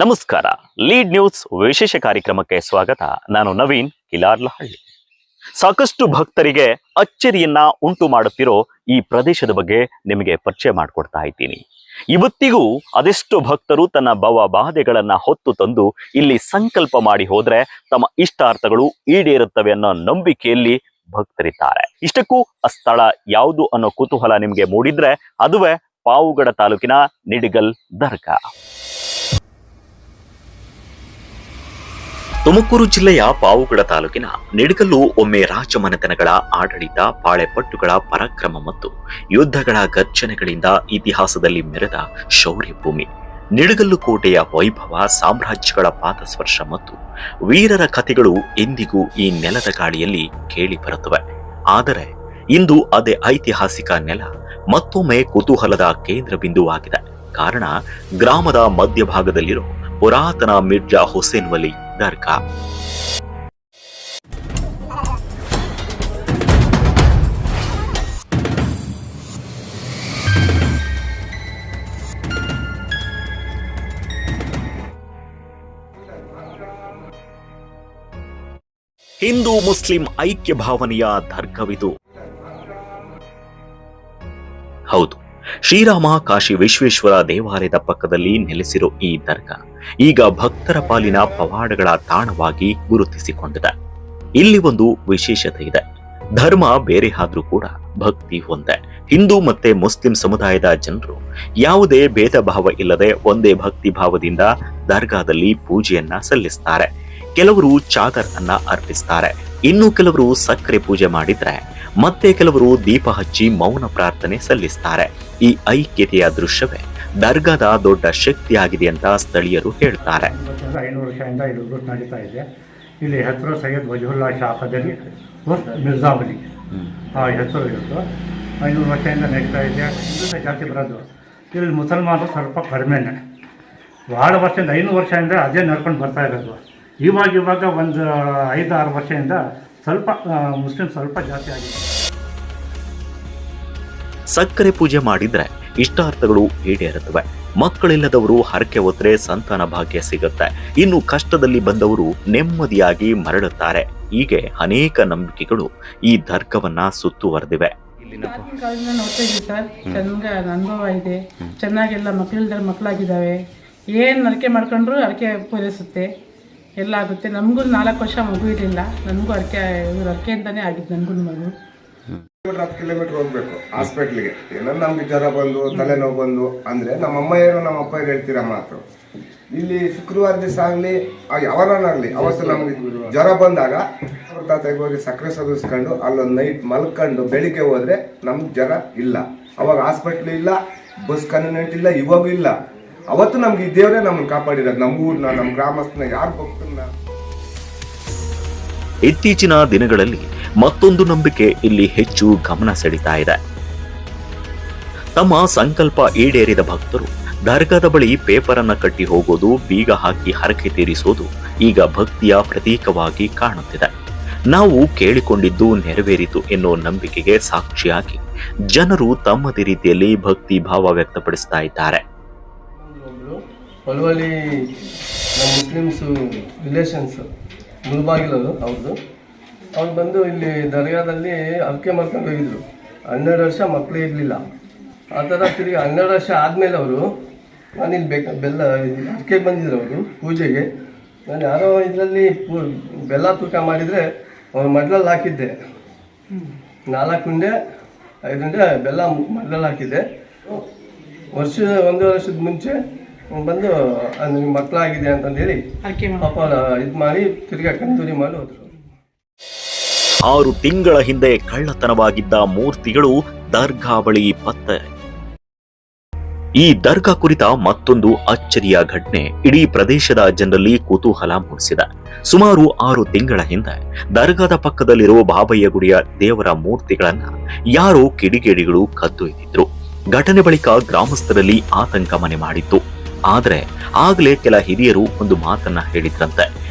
ನಮಸ್ಕಾರ. Lead news ವಿಶೇಷ ಕಾರ್ಯಕ್ರಮಕ್ಕೆ ಸ್ವಾಗತ. ನಾನು ನವೀನ್ ಕಿಲಾರ್ಲಹಳ್ಳಿ. ಸಾಕಷ್ಟು ಭಕ್ತರಿಗೆ ಅಚ್ಚರಿಯನ್ನ ಉಂಟು ಮಾಡುತ್ತಿರೋ ಈ ಪ್ರದೇಶದ ಬಗ್ಗೆ ನಿಮಗೆ ಪರಿಚಯ ಮಾಡಿಕೊಡ್ತಾ ಇದ್ದೀನಿ. ಇವತ್ತಿಗೂ ಅದೆಷ್ಟು ಭಕ್ತರು ತನ್ನ ಭವ ಬಾಧೆಗಳನ್ನ ಹೊತ್ತು ತಂದು ಇಲ್ಲಿ ಸಂಕಲ್ಪ ಮಾಡಿ ಹೋದ್ರೆ ತಮ್ಮ ಇಷ್ಟಾರ್ಥಗಳು ಈಡೇರುತ್ತವೆ ಅನ್ನೋ ನಂಬಿಕೆಯಲ್ಲಿ ಭಕ್ತರಿದ್ದಾರೆ. ಇಷ್ಟಕ್ಕೂ ಆ ಸ್ಥಳ ಯಾವುದು ಅನ್ನೋ ಕುತೂಹಲ ನಿಮಗೆ ಮೂಡಿದ್ರೆ ಅದುವೇ ಪಾವುಗಡ ತಾಲೂಕಿನ ನಿಡಿಗಲ್ ದರ್ಗಾ. ತುಮಕೂರು ಜಿಲ್ಲೆಯ ಪಾವುಗಡ ತಾಲೂಕಿನ ನಿಡಿಗಲ್ಲು ಒಮ್ಮೆ ರಾಜಮನೆತನಗಳ ಆಡಳಿತ, ಪಾಳೆಪಟ್ಟುಗಳ ಪರಾಕ್ರಮ ಮತ್ತು ಯುದ್ಧಗಳ ಗರ್ಜನೆಗಳಿಂದ ಇತಿಹಾಸದಲ್ಲಿ ಮೆರೆದ ಶೌರ್ಯ ಭೂಮಿ. ನಿಡಿಗಲ್ಲು ಕೋಟೆಯ ವೈಭವ, ಸಾಮ್ರಾಜ್ಯಗಳ ಪಾದಸ್ಪರ್ಶ ಮತ್ತು ವೀರರ ಕಥೆಗಳು ಎಂದಿಗೂ ಈ ನೆಲದ ಗಾಳಿಯಲ್ಲಿ ಕೇಳಿ ಬರುತ್ತವೆ. ಆದರೆ ಇಂದು ಅದೇ ಐತಿಹಾಸಿಕ ನೆಲ ಮತ್ತೊಮ್ಮೆ ಕುತೂಹಲದ ಕೇಂದ್ರ ಬಿಂದುವಾಗಿದೆ. ಕಾರಣ ಗ್ರಾಮದ ಮಧ್ಯಭಾಗದಲ್ಲಿರೋ ಪುರಾತನ ಮಿರ್ಜಾ ಹುಸೇನ್ ವಲಿ ದರ್ಗಾ. ಹಿಂದೂ ಮುಸ್ಲಿಂ ಐಕ್ಯ ಭಾವನೆಯ ದರ್ಗವಿದು. ಹೌದು, ಶ್ರೀರಾಮ ಕಾಶಿ ವಿಶ್ವೇಶ್ವರ ದೇವಾಲಯದ ಪಕ್ಕದಲ್ಲಿ ನೆಲೆಸಿರೋ ಈ ದರ್ಗಾ ಈಗ ಭಕ್ತರ ಪಾಲಿನ ಪವಾಡಗಳ ತಾಣವಾಗಿ ಗುರುತಿಸಿಕೊಂಡಿದೆ. ಇಲ್ಲಿ ಒಂದು ವಿಶೇಷತೆ ಇದೆ. ಧರ್ಮ ಬೇರೆ ಆದ್ರೂ ಕೂಡ ಭಕ್ತಿ ಒಂದೇ. ಹಿಂದೂ ಮತ್ತೆ ಮುಸ್ಲಿಂ ಸಮುದಾಯದ ಜನರು ಯಾವುದೇ ಭೇದ ಭಾವ ಇಲ್ಲದೆ ಒಂದೇ ಭಕ್ತಿ ಭಾವದಿಂದ ದರ್ಗಾದಲ್ಲಿ ಪೂಜೆಯನ್ನ ಸಲ್ಲಿಸ್ತಾರೆ. ಕೆಲವರು ಚಾದರ್ ಅನ್ನ ಅರ್ಪಿಸ್ತಾರೆ, ಇನ್ನು ಕೆಲವರು ಸಕ್ಕರೆ ಪೂಜೆ ಮಾಡಿದ್ರೆ ಮತ್ತೆ ಕೆಲವರು ದೀಪ ಹಚ್ಚಿ ಮೌನ ಪ್ರಾರ್ಥನೆ ಸಲ್ಲಿಸ್ತಾರೆ. ಈ ಐಕ್ಯತೆಯ ದೃಶ್ಯವೇ ದರ್ಗಾದ ದೊಡ್ಡ ಶಕ್ತಿಯಾಗಿದೆ ಅಂತ ಸ್ಥಳೀಯರು ಹೇಳ್ತಾರೆ. 500 ವರ್ಷದಿಂದ ಇದು ನಡೀತಾ ಇದೆ. ಇಲ್ಲಿ ಹೆಸರು ಸೈಯದ್ ವಜಹುಲ್ಲಾ ಶಾ ಖದರಿ ಮಿರ್ಜಾ ವಲಿ ಆ ಹೆಸರು ಇತ್ತು. 500 ವರ್ಷದಿಂದ ನಡೀತಾ ಇದೆ. ಹಿಂದೂ ಜಾತಿ ಬರೋದು ಇಲ್ಲಿ ಮುಸಲ್ಮಾನರು ಸ್ವಲ್ಪ ಕಡಿಮೆನೆ. ಭಾಳ ವರ್ಷದಿಂದ 500 ವರ್ಷದಿಂದ ಅದೇ ನಡ್ಕೊಂಡು ಬರ್ತಾ ಇರೋದು. ಇವಾಗ ಒಂದು 5-6 ವರ್ಷದಿಂದ ಸ್ವಲ್ಪ ಮುಸ್ಲಿಂ ಸ್ವಲ್ಪ ಜಾಸ್ತಿ ಆಗಿದೆ. ಸಕ್ಕರೆ ಪೂಜೆ ಮಾಡಿದ್ರೆ ಇಷ್ಟಾರ್ಥಗಳು ಈಡೇರುತ್ತವೆ. ಮಕ್ಕಳಿಲ್ಲದವರು ಹರಕೆ ಹೊತ್ತರೆ ಸಂತಾನ ಭಾಗ್ಯ ಸಿಗುತ್ತೆ. ಇನ್ನು ಕಷ್ಟದಲ್ಲಿ ಬಂದವರು ನೆಮ್ಮದಿಯಾಗಿ ಮರಳುತ್ತಾರೆ. ಹೀಗೆ ಅನೇಕ ನಂಬಿಕೆಗಳು ಈ ದರ್ಗವನ್ನ ಸುತ್ತುವರೆದಿವೆ. ನೋಡ್ತಾ ಇದ್ದೀವಿ ಸರ್, ಚೆನ್ನಾಗಿ ಅನುಭವ ಇದೆ. ಚೆನ್ನಾಗೆಲ್ಲ ಮಕ್ಕಳಿಲ್ದ ಮಕ್ಕಳಾಗಿದ್ದಾವೆ. ಏನು ಅರಕೆ ಮಾಡ್ಕೊಂಡ್ರು ಅರಕೆ ಪೂರೈಸುತ್ತೆ, ಎಲ್ಲ ಆಗುತ್ತೆ. ನಮಗೂ 4 ವರ್ಷ ಮಗು ಇರಲಿಲ್ಲ, ನನಗೂ ಅರಕೆಯಿಂದಾನೇ ಆಗಿದ್ದು. ನನಗೂ ಮಗು 10 ಕಿಲೋಮೀಟರ್ ಹೋಗ್ಬೇಕು ಹಾಸ್ಪಿಟ್ಲಿಗೆ. ಏನೋ ನಮ್ಗೆ ಜ್ವರ ಬಂದು ತಲೆನೋವು ಬಂದು ಅಂದ್ರೆ ನಮ್ಮ ಅಮ್ಮಯ್ಯರು ನಮ್ಮ ಅಪ್ಪಯ್ಯರು ಹೇಳ್ತೀರ ಮಾತು. ಇಲ್ಲಿ ಶುಕ್ರವಾರ ದಿವಸ ಆಗಲಿ ಯಾವನಾಗಲಿ ಅವತ್ತು ನಮ್ಗೆ ಜ್ವರ ಬಂದಾಗ ಅವ್ರ ತಾತಗೆ ಹೋಗಿ ಸಕ್ಕರೆ ಸೋದಿಸ್ಕೊಂಡು ಅಲ್ಲೊಂದು ನೈಟ್ ಮಲ್ಕೊಂಡು ಬೆಳಿಗ್ಗೆ ಹೋದ್ರೆ ನಮ್ಗೆ ಜ್ವರ ಇಲ್ಲ. ಅವಾಗ ಹಾಸ್ಪಿಟ್ಲ್ ಇಲ್ಲ, ಬಸ್ ಕನ್ವೀನಿಯಂಟ್ ಇಲ್ಲ, ಇವಾಗೂ ಇಲ್ಲ. ಅವತ್ತು ನಮ್ಗೆ ಈ ದೇವರೇ ನಮ್ಮನ್ನು ಕಾಪಾಡಿರೋದು. ನಮ್ಮ ಊರ್ನ, ನಮ್ಮ ಗ್ರಾಮಸ್ಥನ ಯಾರು ಭಕ್ತನ್ನ. ಇತ್ತೀಚಿನ ದಿನಗಳಲ್ಲಿ ಮತ್ತೊಂದು ನಂಬಿಕೆ ಇಲ್ಲಿ ಹೆಚ್ಚು ಗಮನ ಸೆಳೀತಾ ಇದೆ. ತಮ್ಮ ಸಂಕಲ್ಪ ಈಡೇರಿದ ಭಕ್ತರು ದರ್ಗಾದ ಬಳಿ ಪೇಪರ್ ಅನ್ನ ಕಟ್ಟಿ ಹೋಗೋದು, ಬೀಗ ಹಾಕಿ ಹರಕೆ ತೀರಿಸೋದು ಈಗ ಭಕ್ತಿಯ ಪ್ರತೀಕವಾಗಿ ಕಾಣುತ್ತಿದೆ. ನಾವು ಕೇಳಿಕೊಂಡಿದ್ದು ನೆರವೇರಿತು ಎನ್ನುವ ನಂಬಿಕೆಗೆ ಸಾಕ್ಷಿಯಾಗಿ ಜನರು ತಮ್ಮದೇ ರೀತಿಯಲ್ಲಿ ಭಕ್ತಿ ಭಾವ ವ್ಯಕ್ತಪಡಿಸ್ತಾ ಇದ್ದಾರೆ. ಹೊಲವಲ್ಲಿ ನಮ್ಮ ಮುಸ್ಲಿಮ್ಸು ರಿಲೇಷನ್ಸ್ ಮುಲ್ಬಾಗಿಲರು ಅವ್ರದ್ದು. ಅವ್ರು ಬಂದು ಇಲ್ಲಿ ದರ್ಗಾದಲ್ಲಿ ಅರ್ಕೆ ಮಾಡ್ಕೊಂಡು ಹೋಗಿದ್ರು. 12 ವರ್ಷ ಮಕ್ಕಳೇ ಇರಲಿಲ್ಲ. ಆ ಥರ ತಿರುಗಿ 12 ವರ್ಷ ಆದಮೇಲೆ ಅವರು ನಾನಿಲ್ಲಿ ಬೆಲ್ಲ ಅರ್ಕೆ ಬಂದಿದ್ರು ಅವರು ಪೂಜೆಗೆ. ನಾನು ಯಾರೋ ಇದರಲ್ಲಿ ಬೆಲ್ಲ ತೂಕ ಮಾಡಿದರೆ ಅವ್ರ ಮಡ್ಲಲ್ಲಿ ಹಾಕಿದ್ದೆ. 4 ಉಂಡೆ 5 ಉಂಡೆ ಬೆಲ್ಲ ಮಡ್ಲಲ್ಲಿ ಹಾಕಿದ್ದೆ. 1 ವರ್ಷದ ಮುಂಚೆ ಬಂದು ನಿಮ್ಗೆ ಮಕ್ಕಳಾಗಿದೆ ಅಂತಂದೇಳಿ ಪಾಪ ಇದು ಮಾಡಿ ತಿರ್ಗಾ ಕಂತೂರಿ ಮಾಡಿ ಹೋದ್ರು. 6 ತಿಂಗಳ ಹಿಂದೆ ಕಳ್ಳತನವಾಗಿದ್ದ ಮೂರ್ತಿಗಳು ದರ್ಗಾ ಬಳಿ ಪತ್ತೆ. ಈ ದರ್ಗಾ ಕುರಿತ ಮತ್ತೊಂದು ಅಚ್ಚರಿಯ ಘಟನೆ ಇಡೀ ಪ್ರದೇಶದ ಜನರಲ್ಲಿ ಕುತೂಹಲ ಮೂಡಿಸಿದೆ. ಸುಮಾರು 6 ತಿಂಗಳ ಹಿಂದೆ ದರ್ಗಾದ ಪಕ್ಕದಲ್ಲಿರುವ ಬಾಬಯ್ಯ ಗುಡಿಯ ದೇವರ ಮೂರ್ತಿಗಳನ್ನ ಯಾರೋ ಕಿಡಿಗೇಡಿಗಳು ಕದ್ದೊಯ್ದಿದ್ರು. ಘಟನೆ ಬಳಿಕ ಗ್ರಾಮಸ್ಥರಲ್ಲಿ ಆತಂಕ ಮನೆ ಮಾಡಿತ್ತು. ಆದ್ರೆ ಆಗ್ಲೇ ಕೆಲ ಹಿರಿಯರು ಒಂದು ಮಾತನ್ನ ಹೇಳಿದ್ರಂತೆ.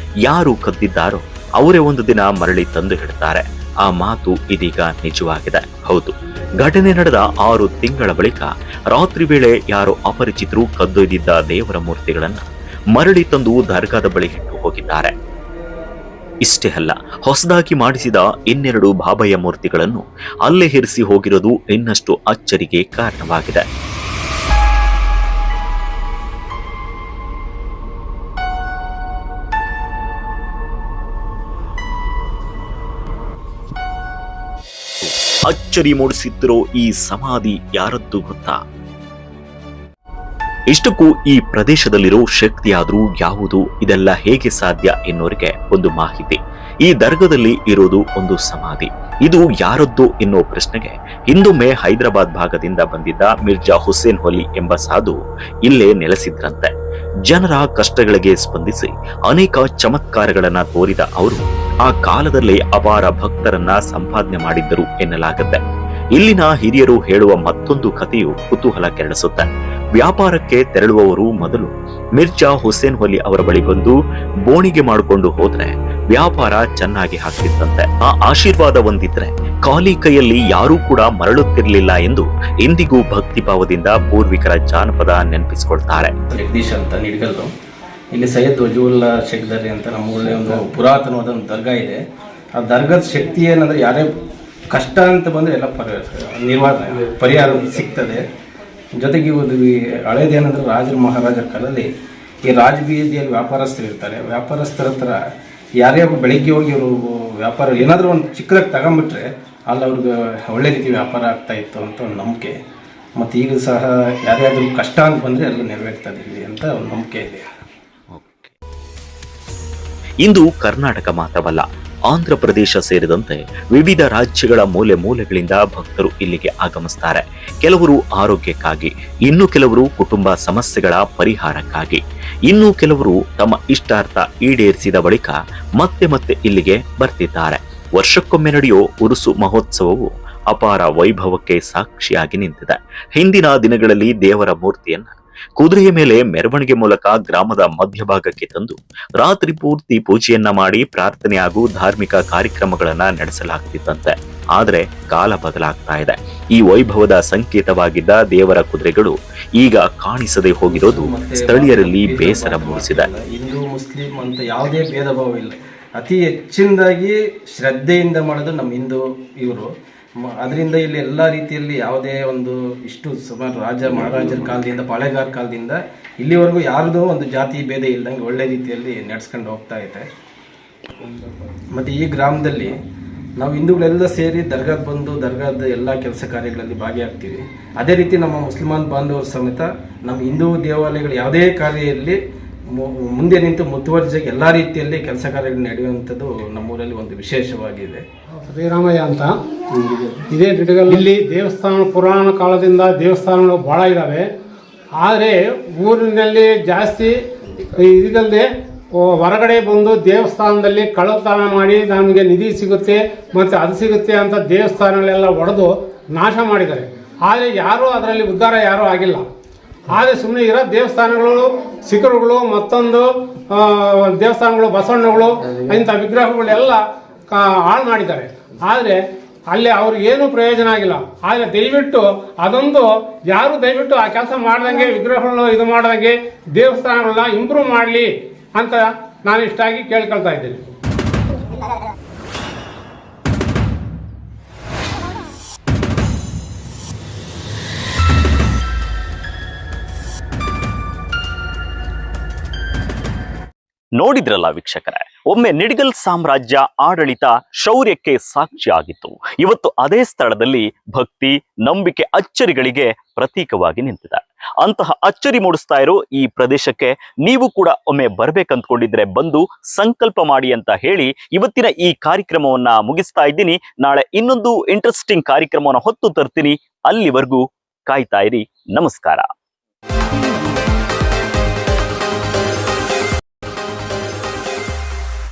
ಯಾರು ಕದ್ದಿದ್ದಾರೋ ಅವರೇ ಒಂದು ದಿನ ಮರಳಿ ತಂದು ಹಿಡ್ತಾರೆ. ಆ ಮಾತು ಇದೀಗ ನಿಜವಾಗಿದೆ. ಹೌದು, ಘಟನೆ ನಡೆದ 6 ತಿಂಗಳ ಬಳಿಕ ರಾತ್ರಿ ವೇಳೆ ಯಾರೋ ಅಪರಿಚಿತರು ಕದ್ದೊಯ್ದಿದ್ದ ದೇವರ ಮೂರ್ತಿಗಳನ್ನ ಮರಳಿ ತಂದು ದರ್ಗಾದ ಬಳಿ ಇಟ್ಟು ಹೋಗಿದ್ದಾರೆ. ಇಷ್ಟೇ ಅಲ್ಲ, ಹೊಸದಾಗಿ ಮಾಡಿಸಿದ ಇನ್ನೆರಡು ಬಾಬಯ್ಯ ಮೂರ್ತಿಗಳನ್ನು ಅಲ್ಲೇ ಇರಿಸಿ ಹೋಗಿರೋದು ಇನ್ನಷ್ಟು ಅಚ್ಚರಿಗೆ ಕಾರಣವಾಗಿದೆ. ಅಚ್ಚರಿ ಮೂಡಿಸುತ್ತಿರೋ ಈ ಸಮಾಧಿ ಯಾರದ್ದು ಗೊತ್ತಾ? ಇಷ್ಟಕ್ಕೂ ಈ ಪ್ರದೇಶದಲ್ಲಿರೋ ಶಕ್ತಿಯಾದ್ರೂ ಯಾವುದು, ಇದೆಲ್ಲ ಹೇಗೆ ಸಾಧ್ಯ ಎನ್ನುವರಿಗೆ ಒಂದು ಮಾಹಿತಿ. ಈ ದರ್ಗಾದಲ್ಲಿ ಇರೋದು ಒಂದು ಸಮಾಧಿ. ಇದು ಯಾರದ್ದು ಎನ್ನುವ ಪ್ರಶ್ನೆಗೆ ಹಿಂದೊಮ್ಮೆ ಹೈದರಾಬಾದ್ ಭಾಗದಿಂದ ಬಂದಿದ್ದ ಮಿರ್ಜಾ ಹುಸೇನ್ ವಲಿ ಎಂಬ ಸಾಧು ಇಲ್ಲೇ ನೆಲೆಸಿದ್ರಂತೆ. ಜನರ ಕಷ್ಟಗಳಿಗೆ ಸ್ಪಂದಿಸಿ ಅನೇಕ ಚಮತ್ಕಾರಗಳನ್ನ ತೋರಿದ ಅವರು ಆ ಕಾಲದಲ್ಲೇ ಅಪಾರ ಭಕ್ತರನ್ನ ಸಂಪಾದನೆ ಮಾಡಿದ್ದರು ಎನ್ನಲಾಗುತ್ತೆ. ಇಲ್ಲಿನ ಹಿರಿಯರು ಹೇಳುವ ಮತ್ತೊಂದು ಕಥೆಯು ಕುತೂಹಲ ಕೆರಳಿಸುತ್ತೆ. ವ್ಯಾಪಾರಕ್ಕೆ ತೆರಳುವವರು ಮೊದಲು ಮಿರ್ಜಾ ಹುಸೇನ್ ವಲಿ ಅವರ ಬಳಿ ಬಂದು ಬೋಣಿಗೆ ಮಾಡಿಕೊಂಡು ಹೋದ್ರೆ ವ್ಯಾಪಾರ ಚೆನ್ನಾಗಿ ಆಗ್ತಿತ್ತಂತೆ. ಆ ಆಶೀರ್ವಾದ ಹೊಂದಿದ್ರೆ ಖಾಲಿ ಕೈಯಲ್ಲಿ ಯಾರೂ ಕೂಡ ಮರಳುತ್ತಿರಲಿಲ್ಲ ಎಂದು ಇಂದಿಗೂ ಭಕ್ತಿಭಾವದಿಂದ ಪೂರ್ವಿಕರ ಜಾನಪದ ನೆನಪಿಸಿಕೊಳ್ತಾರೆ. ಜಗದೀಶ್ ಅಂತ ನಿಡ್ಗಲ್ಲು, ಇಲ್ಲಿ ಸೈಯದ್ ವಜೀವುಲ್ಲಾ ಶೇಖ್ ದರ್ರಿ ಅಂತ ನಮ್ಮ ಊರಲ್ಲಿ ಒಂದು ಪುರಾತನವಾದ ಒಂದು ದರ್ಗಾ ಇದೆ. ಆ ದರ್ಗಾದ ಶಕ್ತಿ ಏನಂದ್ರೆ ಯಾರೇ ಕಷ್ಟ ಅಂತ ಬಂದರೆ ಎಲ್ಲ ಪರಿಹಾರ ಸಿಗ್ತದೆ. ಜೊತೆಗೆ ಈ ಹಳೇದೇನಂದ್ರೆ ರಾಜರ ಮಹಾರಾಜರ ಕಾಲದಲ್ಲಿ ಈ ರಾಜಬೀದಿಯಲ್ಲಿ ವ್ಯಾಪಾರಸ್ಥರು ಇರ್ತಾರೆ. ವ್ಯಾಪಾರಸ್ಥರ ಹತ್ರ ಯಾರೇ ಬೆಳಿಗ್ಗೆ ಹೋಗಿ ಅವರು ವ್ಯಾಪಾರ ಏನಾದರೂ ಒಂದು ಚಿಕ್ಕದಾಗಿ ತಗೊಂಬಿಟ್ರೆ ಅಲ್ಲಿ ಅವ್ರಿಗೆ ಒಳ್ಳೆ ರೀತಿ ವ್ಯಾಪಾರ ಆಗ್ತಾ ಇತ್ತು ಅಂತ ಒಂದು ನಂಬಿಕೆ. ಮತ್ತು ಈಗ ಸಹ ಯಾರ್ಯಾದ್ರೂ ಕಷ್ಟ ಅಂತ ಬಂದರೆ ಎಲ್ಲ ನೆರವೇರ್ತದೆ ಇಲ್ಲಿ ಅಂತ ಒಂದು ನಂಬಿಕೆ ಇದೆ. ಇಂದು ಕರ್ನಾಟಕ ಮಾತ್ರವಲ್ಲ, ಆಂಧ್ರ ಪ್ರದೇಶ ಸೇರಿದಂತೆ ವಿವಿಧ ರಾಜ್ಯಗಳ ಮೂಲೆ ಮೂಲೆಗಳಿಂದ ಭಕ್ತರು ಇಲ್ಲಿಗೆ ಆಗಮಿಸುತ್ತಾರೆ. ಕೆಲವರು ಆರೋಗ್ಯಕ್ಕಾಗಿ, ಇನ್ನು ಕೆಲವರು ಕುಟುಂಬ ಸಮಸ್ಯೆಗಳ ಪರಿಹಾರಕ್ಕಾಗಿ, ಇನ್ನು ಕೆಲವರು ತಮ್ಮ ಇಷ್ಟಾರ್ಥ ಈಡೇರಿಸಿದ ಬಳಿಕ ಮತ್ತೆ ಮತ್ತೆ ಇಲ್ಲಿಗೆ ಬರ್ತಿದ್ದಾರೆ. ವರ್ಷಕ್ಕೊಮ್ಮೆ ನಡೆಯೋ ಉರುಸು ಮಹೋತ್ಸವವು ಅಪಾರ ವೈಭವಕ್ಕೆ ಸಾಕ್ಷಿಯಾಗಿ ನಿಂತಿದೆ. ಹಿಂದಿನ ದಿನಗಳಲ್ಲಿ ದೇವರ ಮೂರ್ತಿಯನ್ನ ಕುದುರೆಯ ಮೇಲೆ ಮೆರವಣಿಗೆ ಮೂಲಕ ಗ್ರಾಮದ ಮಧ್ಯಭಾಗಕ್ಕೆ ತಂದು ರಾತ್ರಿ ಪೂರ್ತಿ ಪೂಜೆಯನ್ನ ಮಾಡಿ ಪ್ರಾರ್ಥನೆ ಹಾಗೂ ಧಾರ್ಮಿಕ ಕಾರ್ಯಕ್ರಮಗಳನ್ನ ನಡೆಸಲಾಗ್ತಿತ್ತಂತೆ. ಆದರೆ ಕಾಲ ಬದಲಾಗ್ತಾ ಇದೆ. ಈ ವೈಭವದ ಸಂಕೇತವಾಗಿದ್ದ ದೇವರ ಕುದುರೆಗಳು ಈಗ ಕಾಣಿಸದೆ ಹೋಗಿರೋದು ಸ್ಥಳೀಯರಲ್ಲಿ ಬೇಸರ ಮೂಡಿಸಿದೆ. ಹಿಂದೂ ಮುಸ್ಲಿಂ ಅಂತ ಯಾವುದೇ ಭೇದ ಭಾವ ಇಲ್ಲ. ಅತಿ ಹೆಚ್ಚಿನದಾಗಿ ಶ್ರದ್ಧೆಯಿಂದ ಮಾಡೋದು ನಮ್ಮ ಹಿಂದೂ ಇವರು. ಅದರಿಂದ ಇಲ್ಲಿ ಎಲ್ಲ ರೀತಿಯಲ್ಲಿ ಯಾವುದೇ ಒಂದು ಇಷ್ಟು ಸುಮಾರು ರಾಜ ಮಹಾರಾಜರ ಕಾಲದಿಂದ ಪಾಳೆಗಾರ ಕಾಲದಿಂದ ಇಲ್ಲಿವರೆಗೂ ಯಾರ್ದೋ ಒಂದು ಜಾತಿ ಭೇದ ಇಲ್ದಂಗೆ ಒಳ್ಳೆ ರೀತಿಯಲ್ಲಿ ನಡೆಸ್ಕೊಂಡು ಹೋಗ್ತಾ ಇದೆ. ಮತ್ತು ಈ ಗ್ರಾಮದಲ್ಲಿ ನಾವು ಹಿಂದೂಗಳೆಲ್ಲ ಸೇರಿ ದರ್ಗಾದ ಬಂದು ದರ್ಗಾದ ಎಲ್ಲ ಕೆಲಸ ಕಾರ್ಯಗಳಲ್ಲಿ ಭಾಗಿಯಾಗ್ತೀವಿ. ಅದೇ ರೀತಿ ನಮ್ಮ ಮುಸ್ಲಿಮಾನ್ ಬಾಂಧವರು ಸಮೇತ ನಮ್ಮ ಹಿಂದೂ ದೇವಾಲಯಗಳು ಯಾವುದೇ ಕಾರ್ಯದಲ್ಲಿ ಮುಂದೆ ನಿಂತು ಮುತುವರ್ಜಿಯಾಗಿ ಎಲ್ಲ ರೀತಿಯಲ್ಲಿ ಕೆಲಸ ಕಾರ್ಯಗಳು ನಡೆಯುವಂಥದ್ದು ನಮ್ಮೂರಲ್ಲಿ ಒಂದು ವಿಶೇಷವಾಗಿದೆ. ಶ್ರೀರಾಮಯ್ಯ ಅಂತ ಇದೇ ಇಲ್ಲಿ ದೇವಸ್ಥಾನ ಪುರಾಣ ಕಾಲದಿಂದ ದೇವಸ್ಥಾನಗಳು ಭಾಳ ಇದ್ದಾವೆ. ಆದರೆ ಊರಿನಲ್ಲಿ ಜಾಸ್ತಿ ಇದಲ್ಲದೆ ಹೊರಗಡೆ ಬಂದು ದೇವಸ್ಥಾನದಲ್ಲಿ ಕಳ್ಳತನ ಮಾಡಿ ನಮಗೆ ನಿಧಿ ಸಿಗುತ್ತೆ ಮತ್ತು ಅದು ಸಿಗುತ್ತೆ ಅಂತ ದೇವಸ್ಥಾನಗಳೆಲ್ಲ ಒಡೆದು ನಾಶ ಮಾಡಿದ್ದಾರೆ. ಆದರೆ ಯಾರೂ ಅದರಲ್ಲಿ ಉದ್ಧಾರ ಯಾರೂ ಆಗಿಲ್ಲ. ಆದರೆ ಸುಮ್ಮನೆ ಇರೋ ದೇವಸ್ಥಾನಗಳು ಶಿಖರಗಳು ಮತ್ತೊಂದು ದೇವಸ್ಥಾನಗಳು ಬಸವಣ್ಣಗಳು ಇಂಥ ವಿಗ್ರಹಗಳೆಲ್ಲ ಹಾಳು ಮಾಡಿದ್ದಾರೆ. ಆದರೆ ಅಲ್ಲಿ ಅವ್ರಿಗೇನು ಪ್ರಯೋಜನ ಆಗಿಲ್ಲ. ಆದರೆ ದಯವಿಟ್ಟು ಅದೊಂದು ಯಾರು ದಯವಿಟ್ಟು ಆ ಕೆಲಸ ಮಾಡ್ದಂಗೆ ವಿಗ್ರಹಗಳನ್ನು ಇದು ಮಾಡ್ದಂಗೆ ದೇವಸ್ಥಾನಗಳನ್ನ ಇಂಪ್ರೂವ್ ಮಾಡಲಿ ಅಂತ ನಾನು ಇಷ್ಟಾಗಿ ಕೇಳ್ಕೊಳ್ತಾ ಇದ್ದೇನೆ. ನೋಡಿದ್ರಲ್ಲ ವೀಕ್ಷಕರೇ, ಒಮ್ಮೆ ನಿಡ್ಗಲ್ ಸಾಮ್ರಾಜ್ಯ ಆಡಳಿತ ಶೌರ್ಯಕ್ಕೆ ಸಾಕ್ಷಿಯಾಗಿತ್ತು. ಇವತ್ತು ಅದೇ ಸ್ಥಳದಲ್ಲಿ ಭಕ್ತಿ, ನಂಬಿಕೆ, ಅಚ್ಚರಿಗಳಿಗೆ ಪ್ರತೀಕವಾಗಿ ನಿಂತಿದೆ. ಅಂತಹ ಅಚ್ಚರಿ ಮೂಡಿಸ್ತಾ ಇರೋ ಈ ಪ್ರದೇಶಕ್ಕೆ ನೀವು ಕೂಡ ಒಮ್ಮೆ ಬರ್ಬೇಕಂತ್ಕೊಂಡಿದ್ರೆ ಬಂದು ಸಂಕಲ್ಪ ಮಾಡಿ ಅಂತ ಹೇಳಿ ಇವತ್ತಿನ ಈ ಕಾರ್ಯಕ್ರಮವನ್ನ ಮುಗಿಸ್ತಾ ಇದ್ದೀನಿ. ನಾಳೆ ಇನ್ನೊಂದು ಇಂಟ್ರೆಸ್ಟಿಂಗ್ ಕಾರ್ಯಕ್ರಮವನ್ನು ಹೊತ್ತು ತರ್ತೀನಿ. ಅಲ್ಲಿವರೆಗೂ ಕಾಯ್ತಾ ಇರಿ. ನಮಸ್ಕಾರ.